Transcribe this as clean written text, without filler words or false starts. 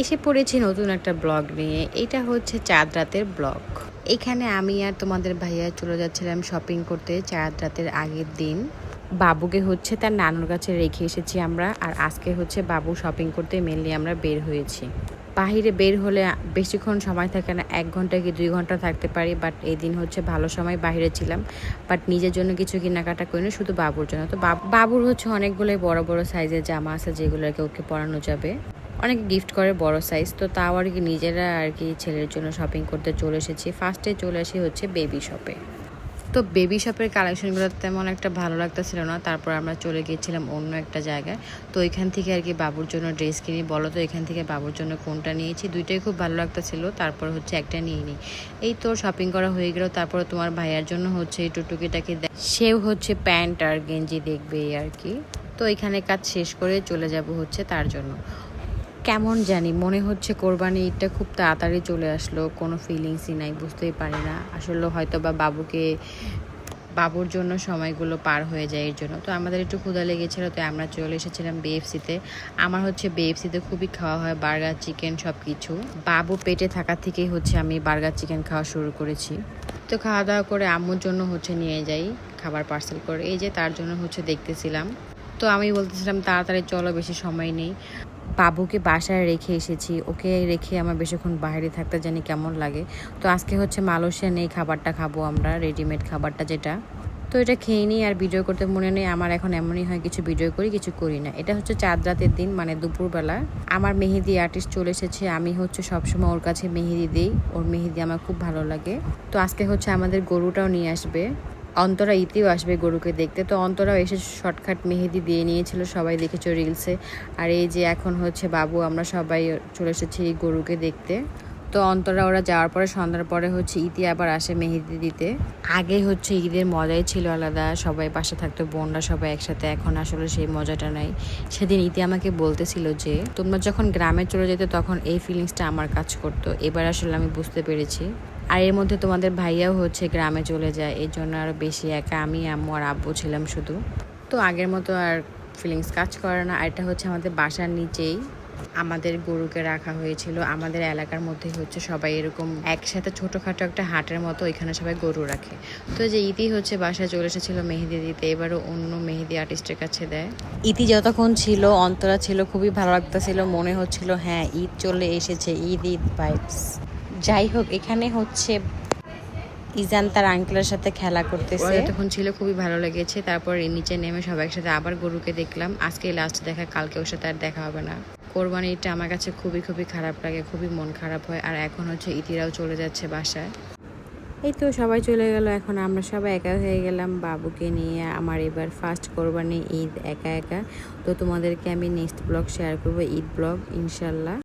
এসে পড়েছি নতুন একটা ব্লগ নিয়ে। এটা হচ্ছে চাঁদ রাতের ব্লগ। এখানে আমি আর তোমাদের ভাইয়া চলে যাচ্ছিলাম শপিং করতে চাঁদ রাতের আগের দিন। বাবুকে হচ্ছে তার নানুর কাছে রেখে এসেছি আমরা, আর আজকে হচ্ছে বাবু শপিং করতে মেনলি আমরা বের হয়েছি। বাহিরে বের হলে বেশিক্ষণ সময় থাকে না, 1 ঘন্টা কি 2 ঘন্টা থাকতে পারি, বাট এই দিন হচ্ছে ভালো সময় বাহিরে ছিলাম। বাট নিজের জন্য কিছু কেনাকাটা করিনি, শুধু বাবুর জন্য। তো বাবুর হচ্ছে অনেকগুলোই বড় বড় সাইজের জামা আছে যেগুলোকে ওকে পরানো যাবে। অনেকে গিফট করে বড় সাইজ, তো তাও আর কি নিজেরা আর কি ছেলের জন্য শপিং করতে চলে এসেছি। ফার্স্টে চলে আসি হচ্ছে বেবি শপে। তো বেবি শপের কালেকশনগুলো তেমন একটা ভালো লাগতেছিল না, তারপর আমরা চলে গিয়েছিলাম অন্য একটা জায়গায়। তো এখান থেকে আর কি বাবুর জন্য ড্রেস কিনি। বলো তো এখান থেকে বাবুর জন্য কোনটা নিয়েছি, দুইটাই খুব ভালো লাগতেছিল, তারপর হচ্ছে একটা নিয়ে নিই। এই তো শপিং করা হয়ে গেল। তারপর তোমার ভাইয়ার জন্য হচ্ছে এই টুকটুকিটাকে সেও হচ্ছে প্যান্ট আর গেঞ্জি দেখবে এই আর কি। তো এখানে কাজ শেষ করে চলে যাব হচ্ছে তার জন্য। কেমন জানি মনে হচ্ছে কোরবানি ঈদটা খুব তাড়াতাড়ি চলে আসলো, কোনো ফিলিংসই নাই, বুঝতেই পারি না আসলে, হয়তো বা বাবুর জন্য সময়গুলো পার হয়ে যায় এর জন্য। তো আমাদের একটু ক্ষুধা লেগেছিল, তো আমরা চলে এসেছিলাম বিএফসিতে। আমার হচ্ছে বিএফসিতে খুবই খাওয়া হয় বার্গার চিকেন সব কিছু। বাবু পেটে থাকা থেকেই হচ্ছে আমি বার্গার চিকেন খাওয়া শুরু করেছি। তো খাওয়া দাওয়া করে আম্মুর জন্য হচ্ছে নিয়ে যাই খাবার পার্সেল করে, এই যে তার জন্য হচ্ছে দেখতেছিলাম। তো আমি বলতেছিলাম তাড়াতাড়ি চলো, বেশি সময় নেই। বাবুকে বাসায় রেখে এসেছি, ওকে রেখে আমার বেশিক্ষণ বাইরে থাকতে জানি কেমন লাগে। তো আজকে হচ্ছে মালয়েশিয়ান এই খাবারটা খাবো আমরা, রেডিমেড খাবারটা যেটা। তো এটা খেয়ে নিই, আর ভিডিও করতে মনে নেই আমার। এখন এমনই হয়, কিছু ভিডিও করি কিছু করি না। এটা হচ্ছে চাঁদ রাতের দিন, মানে দুপুরবেলা। আমার মেহেদি আর্টিস্ট চলে এসেছে, আমি হচ্ছে সবসময় ওর কাছে মেহেদি দিই, ওর মেহেদি আমার খুব ভালো লাগে। তো আজকে হচ্ছে আমাদের গরুটাও নিয়ে আসবে, অন্তরা ইতিও আসবে গরুকে দেখতে। তো অন্তরাও এসে শর্টকাট মেহেদি দিয়ে নিয়েছিল, সবাই দেখেছো রিলসে। আর এই যে এখন হচ্ছে বাবু, আমরা সবাই চলে এসেছি এই গরুকে দেখতে। তো অন্তরা ওরা যাওয়ার পরে সন্ধ্যার পরে হচ্ছে ইতি আবার আসে মেহেদি দিতে। আগে হচ্ছে ঈদের মজাই ছিল আলাদা, সবাই পাশে থাকতো, বোনরা সবাই একসাথে। এখন আসলে সেই মজাটা নাই। সেদিন ইতি আমাকে বলতেছিল যে তোমরা যখন গ্রামে চলে যেতে তখন এই ফিলিংসটা আমার কাজ করতো, এবার আসলে আমি বুঝতে পেরেছি। আর এর মধ্যে তোমাদের ভাইয়াও হচ্ছে গ্রামে চলে যায়, এই জন্য আরও বেশি একা আমি, আম্মু আর আব্বু ছিলাম শুধু। তো আগের মতো আর ফিলিংস কাজ করে না। আর এটা হচ্ছে আমাদের বাসার নিচেই আমাদের গরুকে রাখা হয়েছিল। আমাদের এলাকার মধ্যে হচ্ছে সবাই এরকম একসাথে ছোটোখাটো একটা হাটের মতো, এখানে সবাই গরু রাখে। তো যে ইতি হচ্ছে বাসায় চলে এসেছিলো মেহেদি দিতে, এবারও অন্য মেহেদি আর্টিস্টের কাছে দেয়। ইতি যতক্ষণ ছিল, অন্তরা ছিল, খুবই ভালো লাগতেছিল, মনে হচ্ছিল হ্যাঁ ঈদ চলে এসেছে, ঈদ ঈদ ভাইবস। যাই হোক, এখানে হচ্ছে ইজান তার আঙ্কেলের সাথে খেলা করতেছে, তখন ছিল খুবই ভালো লেগেছে। তারপর নিচে নেমে সবাই একসাথে আবার গরুকে দেখলাম। আজকে লাস্ট দেখা, কালকে ওর সাথে আর দেখা হবে না। কোরবানিটা আমার কাছে খুবই খুবই খারাপ লাগে, খুবই মন খারাপ হয়। আর এখন হচ্ছে ইতিরাও চলে যাচ্ছে বাসায়। এই তো সবাই চলে গেল, এখন আমরা সবাই একা হয়ে গেলাম বাবুকে নিয়ে। আমার এবার ফার্স্ট কোরবানি ঈদ একা একা। তো তোমাদেরকে আমি নেক্সট ব্লগ শেয়ার করবো, ঈদ ব্লগ ইনশাল্লাহ।